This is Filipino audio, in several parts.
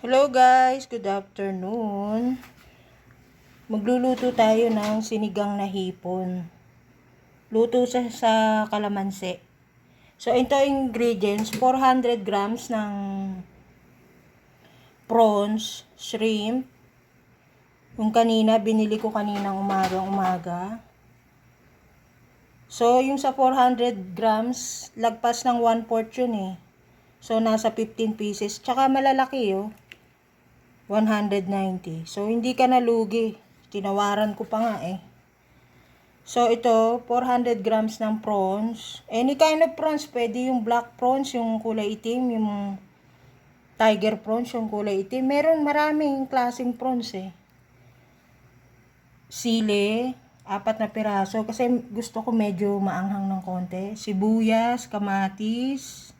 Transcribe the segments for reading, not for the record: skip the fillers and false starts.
Hello guys, good afternoon. Magluluto tayo ng sinigang na hipon. Luto sa kalamansi. So ito ingredients, 400 grams ng prawns, shrimp. Yung kanina, binili ko kaninang umaga. So yung sa 400 grams, lagpas ng 1/4 yun eh. So nasa 15 pieces. Tsaka malalaki oh. 190. So, hindi ka nalugi. Tinawaran ko pa nga eh. So, ito, 400 grams ng prawns. Any kind of prawns. Pwede yung black prawns, yung kulay itim, yung tiger prawns, yung kulay itim. Meron maraming klaseng prawns eh. Sili, 4 na piraso. Kasi gusto ko medyo maanghang ng konti. Sibuyas, kamatis,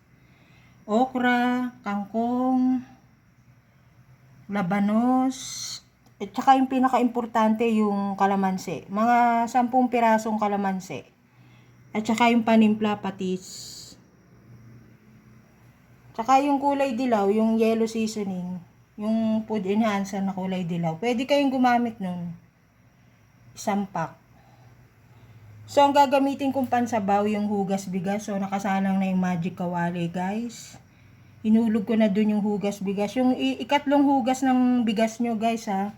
okra, kangkong, labanos, at saka yung pinaka-importante yung kalamansi. Mga 10 pirasong kalamansi. At saka yung panimpla patis. Saka yung kulay dilaw, yung yellow seasoning. Yung food enhancer na kulay dilaw. Pwede kayong gumamit nun. 1 pack. So, ang gagamitin kong pansabaw yung hugas bigas. So, nakasalang na yung magic kawali, guys. Hinulog ko na dun yung hugas bigas. Yung ikatlong hugas ng bigas nyo guys ha.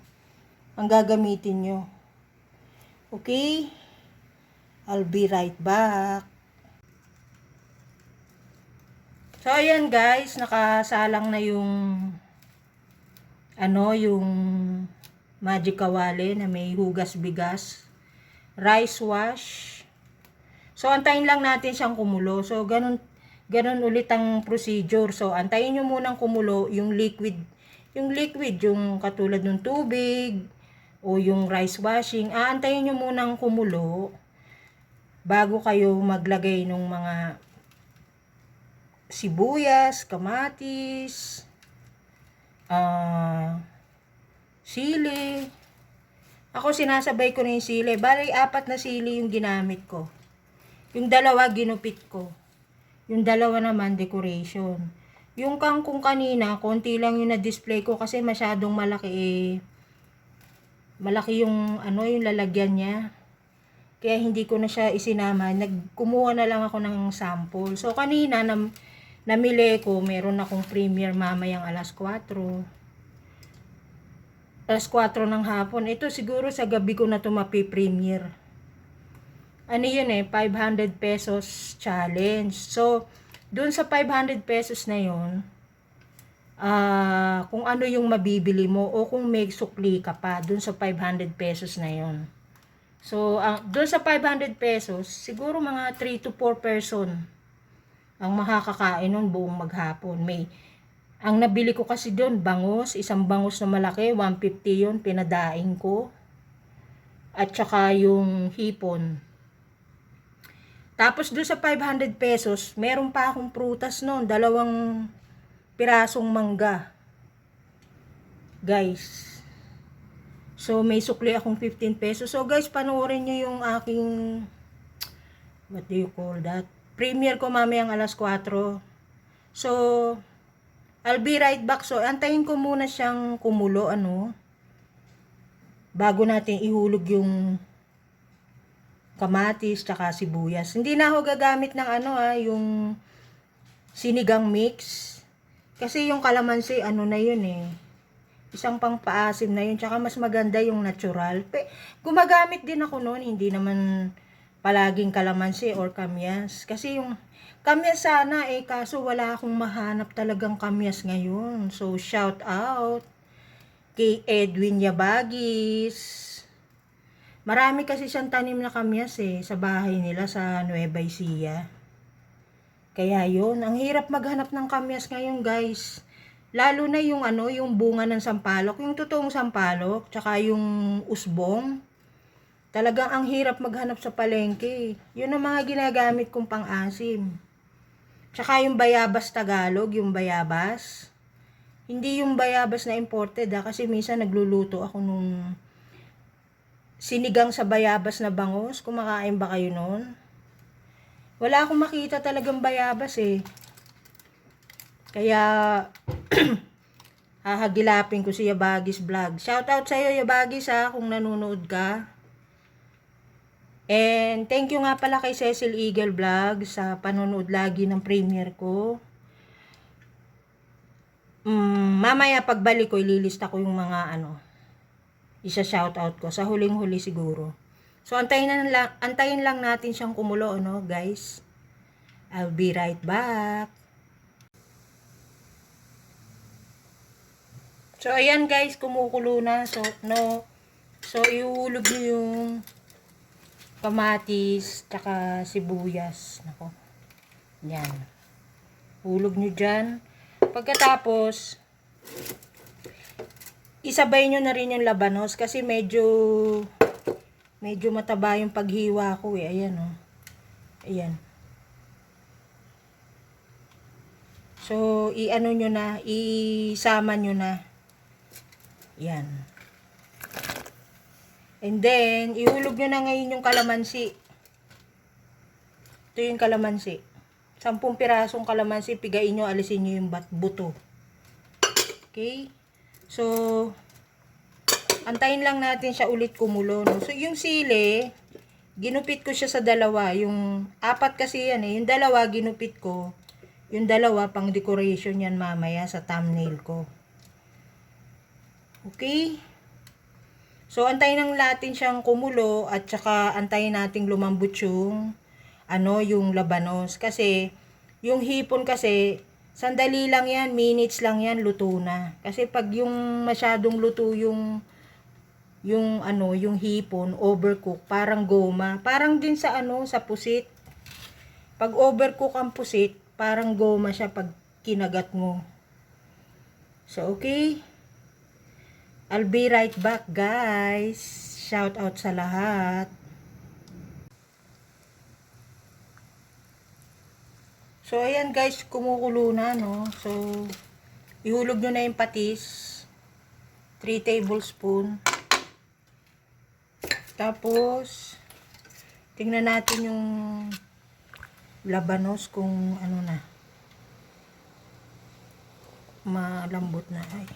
Ang gagamitin nyo. Okay? I'll be right back. So ayan guys. Nakasalang na yung yung magic kawali na may hugas bigas. Rice wash. So antayin lang natin siyang kumulo. So ganun ulit ang procedure. So, antayin nyo munang kumulo yung liquid. Yung liquid, yung katulad ng tubig, o yung rice washing. Aantayin nyo munang kumulo bago kayo maglagay ng mga sibuyas, kamatis, sili. Ako sinasabay ko na yung sili. Bali, 4 na sili yung ginamit ko. Yung 2 ginupit ko. Yung 2 naman, decoration. Yung kangkong kanina, konti lang yung na-display ko kasi masyadong malaki eh. Malaki yung, yung lalagyan niya. Kaya hindi ko na siya isinama. Kumuha na lang ako ng sample. So, kanina, namili ko, meron akong premiere mamayang alas 4. Alas 4 ng hapon. Ito siguro sa gabi ko na ito mapi-premiere. Ano yun eh, 500 pesos challenge. So, dun sa 500 pesos na yun, kung ano yung mabibili mo o kung may sukli ka pa, dun sa 500 pesos na yun. So, dun sa 500 pesos, siguro mga 3 to 4 person ang makakakain nun buong maghapon. Ang nabili ko kasi dun, bangus, isang bangus na malaki, 150 yun, pinadaing ko. At saka yung hipon. Tapos doon sa 500 pesos, meron pa akong prutas noon, 2 pirasong mangga. Guys. So may sukli akong 15 pesos. So guys, panoorin niyo yung aking what do you call that? Premiere ko mamayang alas 4. So I'll be right back. So antayin ko muna siyang kumulo bago natin ihulog yung kamatis, tsaka sibuyas. Hindi na ako gagamit ng yung sinigang mix. Kasi yung kalamansi, na yun eh. Isang pang paasim na yun. Tsaka mas maganda yung natural. Gumagamit din ako noon. Hindi naman palaging kalamansi or kamyas. Kasi yung kamyas sana kaso wala akong mahanap talagang kamyas ngayon. So, shout out kay Edwin Yabagis. Marami kasi siyang tanim na kamyas sa bahay nila sa Nueva Ecija. Kaya yun, ang hirap maghanap ng kamyas ngayon guys. Lalo na yung yung bunga ng sampalok, yung totoong sampalok, tsaka yung usbong. Talagang ang hirap maghanap sa palengke. Yun ang mga ginagamit kong pang-asim. Tsaka yung bayabas Tagalog, yung bayabas. Hindi yung bayabas na imported kasi minsan nagluluto ako nung sinigang sa bayabas na bangus. Kumakain ba kayo nun? Wala akong makita talagang bayabas Kaya hahagilapin ko si Yabagis Vlog. Shoutout sa'yo, Yabagis, ha, kung nanonood ka. And thank you nga pala kay Cecil Eagle Vlog sa panonood lagi ng premiere ko. Mamaya pagbalik ko, ililista ko yung mga isa-shoutout ko sa huling-huli siguro. So antayin lang natin siyang kumulo, guys. I'll be right back. So ayan guys, kumukulo na. So iuulog niyo yung kamatis, tsaka sibuyas. Nako. Yan. Hulog nyo dyan. Pagkatapos, isabay nyo na rin yung labanos kasi medyo mataba yung paghiwa ko eh. Ayan o. Ayan. So, i-ano nyo na, isama nyo na. Yan. And then, ihulog nyo na ngayon yung kalamansi. Ito yung kalamansi. 10 pirasong kalamansi, pigain nyo, alisin nyo yung buto. Okay? So, antayin lang natin siya ulit kumulo. No? So, yung sili, ginupit ko siya sa dalawa. Yung 4 kasi yan eh. Yung dalawa, ginupit ko. Yung dalawa, pang decoration yan mamaya sa thumbnail ko. Okay? So, antayin lang natin siyang kumulo at saka antayin nating lumambot yung labanos. Kasi, yung hipon kasi, sandali lang yan, minutes lang yan, luto na. Kasi pag yung masyadong luto yung hipon, overcook, parang goma. Parang din sa sa pusit. Pag overcook ang pusit, parang goma siya pag kinagat mo. So, okay. I'll be right back, guys. Shout out sa lahat. So, ayan guys, kumukulo na, no? So, ihulog nyo na yung patis. 3 tablespoon. Tapos, tingnan natin yung labanos kung ano na. Malambot na. Ay.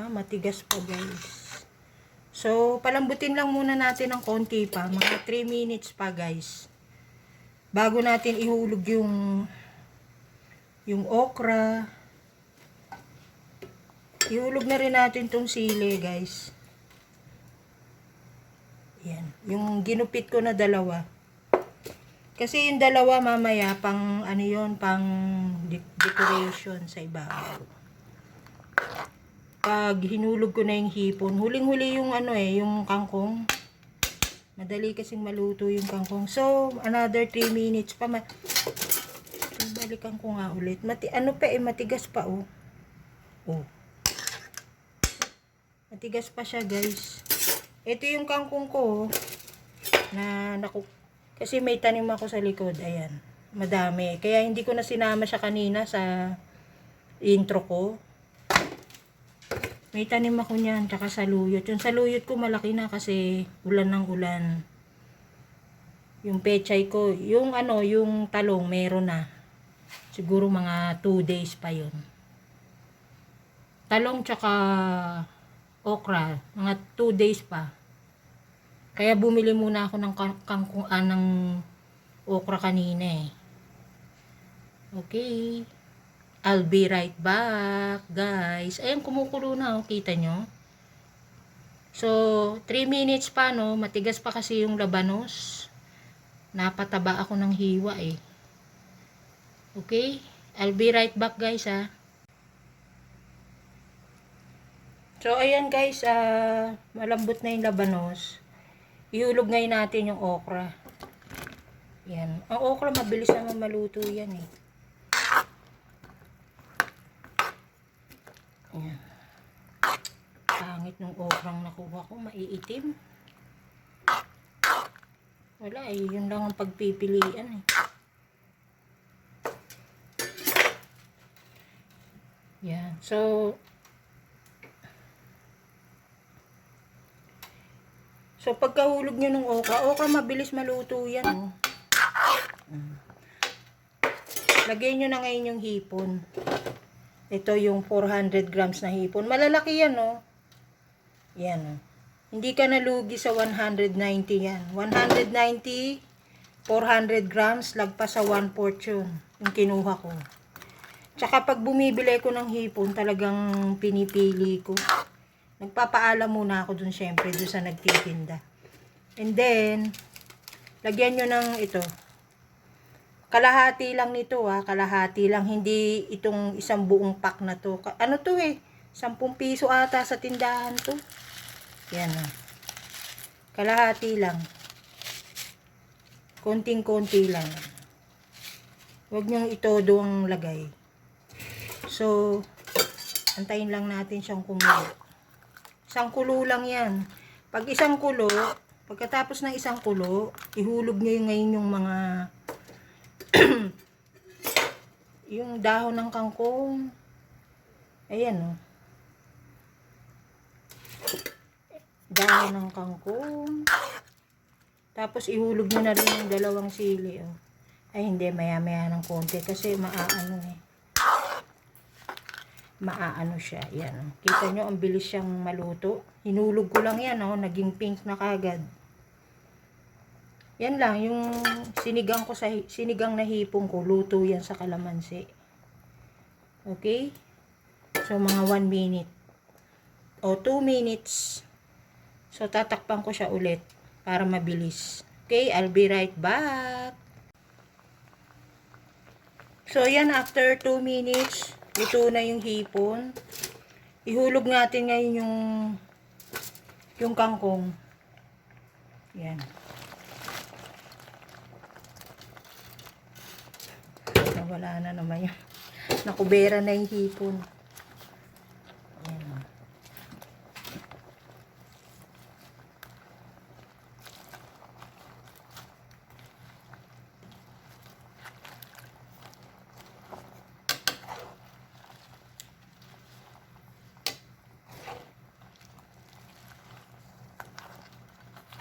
Matigas pa guys. So, palambutin lang muna natin ng konti pa. Mga 3 minutes pa guys. Bago natin ihulog yung okra. Ihulog na rin natin tong sili guys. Yan. Yung ginupit ko na dalawa. Kasi yung dalawa mamaya pang pang decoration sa ibabaw. Pag hinulog ko na yung hipon, huling-huli yung yung kangkong. Madali kasing maluto yung kangkong. So, another 3 minutes pa. Balikan ko nga ulit. Matigas pa oh. Oh. Matigas pa siya guys. Ito yung kangkong ko kasi may tanim ako sa likod. Ayan. Madami. Kaya hindi ko na sinama siya kanina sa intro ko. May tanim ako niyan, tsaka saluyot. Yung saluyot ko malaki na kasi ulan ng ulan. Yung pechay ko, yung talong meron na. Siguro mga 2 days pa yun. Talong tsaka okra, mga 2 days pa. Kaya bumili muna ako ng ng okra kanina eh. Okay. I'll be right back, guys. Ayan, kumukulo na, oh. Kita nyo? So, 3 minutes pa, no? Matigas pa kasi yung labanos. Napataba ako ng hiwa, eh. Okay? I'll be right back, guys, ha? So, ayan, guys. Malambot na yung labanos. Ihulog ngayon natin yung okra. Yan. Ang okra, mabilis naman maluto yan, eh. Ayan. Pangit ng okrang nakuha ko, maiitim. Wala eh, yun lang ang pagpipilian eh. Yan. So pagkahulog nyo ng okra mabilis maluto yan oh. Lagay nyo na ngayon yung hipon. Ito yung 400 grams na hipon. Malalaki yan, oh. Yan, oh. Hindi ka nalugi sa 190 yan. 190, 400 grams, lagpas sa 1/4 yun. Yung kinuha ko. Tsaka pag bumibili ko ng hipon, talagang pinipili ko. Nagpapaalam muna ako dun, syempre, dun sa nagtitinda. And then, lagyan nyo ng ito. Kalahati lang nito, kalahati lang. Hindi itong isang buong pack na to. Ano to 10 piso ata sa tindahan to. Yan, kalahati lang. Konting-konti lang. Huwag nyong itodo ang lagay. So, antayin lang natin siyang kumulo. Isang kulo lang yan. Pag isang kulo, pagkatapos ng isang kulo, ihulog nyo ngayon yung mga yung dahon ng kangkong. Ayan, dahon ng kangkong. Tapos ihulog nyo na rin yung 2 sili, Ay, hindi, maya-maya ng konti kasi maaano siya. Yan. Kita nyo, ang bilis siyang maluto. Hinulog ko lang yan, naging pink na kagad. Yan lang, yung sinigang na hipong ko, luto yan sa kalamansi. Okay? So, mga 1 minute. O 2 minutes. So, tatakpan ko siya ulit para mabilis. Okay? I'll be right back. So, yan, after 2 minutes, luto na yung hipon. Ihulog natin ngayon yung kangkong. Yan. Wala na naman yun. Nakubera na yung hipon. Yan.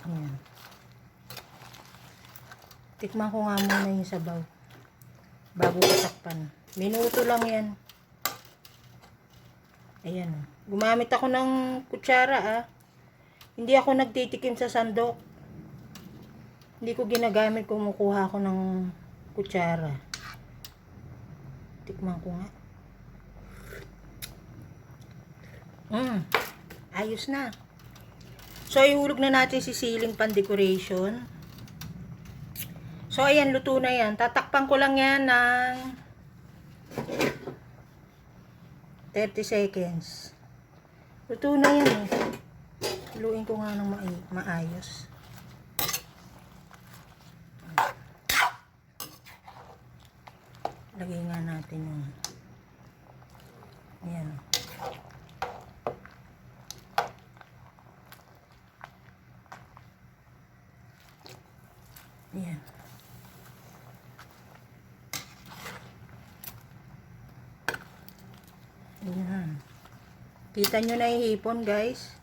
Ayan. Tikman ko nga muna yung sabaw bago patakpan. Minuto lang yan. Ayan. Gumamit ako ng kutsara, Hindi ako nagtitikim sa sandok. Hindi ko ginagamit, kumukuha ako ng kutsara. Tikman ko nga. Ayos na. So, ihulog na natin si siling pan-decoration. So, ayan, luto na yan. Tatakpan ko lang yan ng 30 seconds. Luto na yan Lutuin ko nga ng maayos. Lagay nga natin yung ayan. Ayan. Ayan. Kita nyo na yung hipon, guys.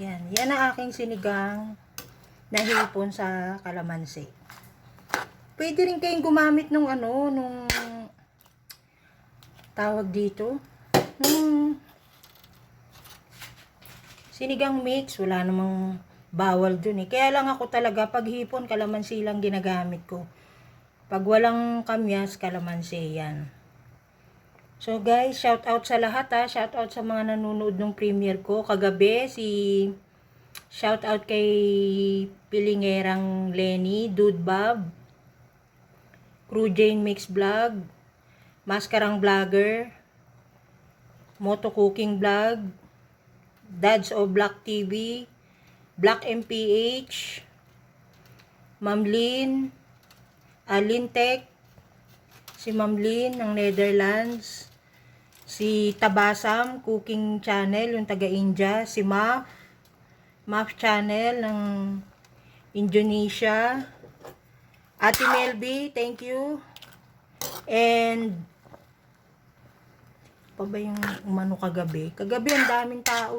Yan. Yan ang aking sinigang na hipon sa kalamansi. Pwede rin kayong gumamit nung nung tawag dito. Sinigang mix. Wala namang bawal dun Kaya lang ako talaga, pag hipon, kalamansi lang ginagamit ko. Pag walang kamyas, kalamansi yan. So guys, shout out sa lahat Shout out sa mga nanonood ng premiere ko kagabi. Shout out kay Pilingerang Lenny, Dude Bob, Crew Jane Mix Vlog, Maskarang Vlogger, Moto Cooking Vlog, Dads of Black TV, Black MPH, Ma'am Lynn, Alintech, si Ma'am Lynn ng Netherlands, si Tabasam Cooking Channel, yung taga-India, si Maf Channel ng Indonesia, Ate Melby, thank you. And pa ba yung umano kagabi? Kagabi ang daming tao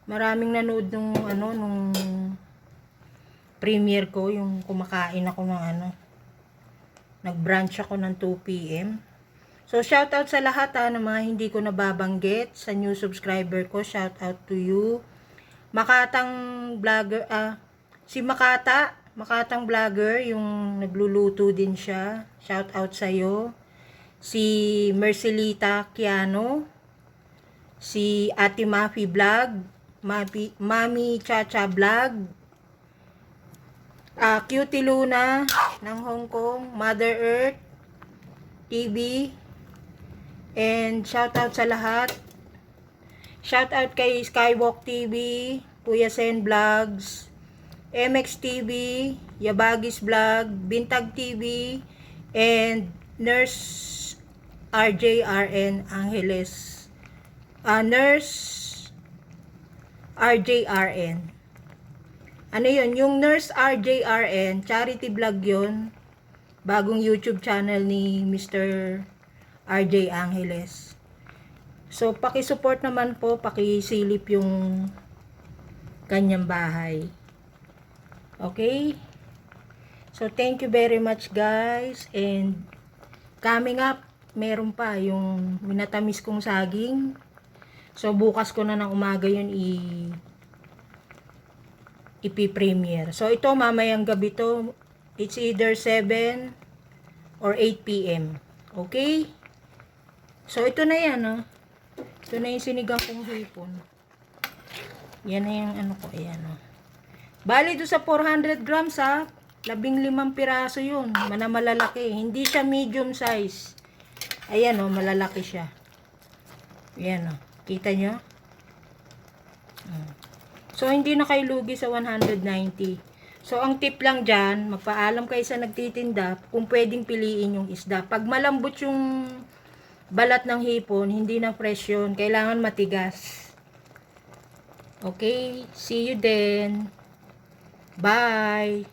Maraming nanood nung premiere ko, yung kumakain ako ng Nag-brunch ako ng 2 p.m. So, shoutout sa lahat ng mga hindi ko nababanggit. Sa new subscriber ko, shoutout to you. Makatang vlogger, si Makatang vlogger, yung nagluluto din siya. Shoutout sa'yo. Si Mercelita Kiano. Si Ate Mafi Vlog. Mami Chacha Vlog. Cutie Luna ng Hong Kong. Mother Earth TV. And shoutout sa lahat. Shoutout kay Skywalk TV, Kuya Sen Vlogs, MX TV, Yabagis Vlog, Bintag TV, and Nurse RJRN Angeles. Nurse RJRN. Ano yun? Yung Nurse RJRN, charity vlog yun. Bagong YouTube channel ni Mr. RJ Angeles. So, paki-support naman po, paki-silip yung kanyang bahay. Okay? So, thank you very much guys. And, coming up, meron pa yung minatamis kong saging. So, bukas ko na ng umaga yun ipi-premiere. So, ito mamayang gabi to. It's either 7 or 8 p.m. Okay? So, ito na yan, oh. Ito na yung sinigang kong hipon. Yan na yung ano ko, ayan, oh. Bali do sa 400 grams, ha. 15 piraso yun. Malalaki. Hindi siya medium size. Ayan, oh, malalaki siya. Ayan, oh. Kita nyo? So, hindi na kayo lugi sa 190. So, ang tip lang dyan, magpaalam kayo sa nagtitinda kung pwedeng piliin yung isda. Pag malambot yung balat ng hipon, hindi na fresh yun. Kailangan matigas. Okay? See you then. Bye!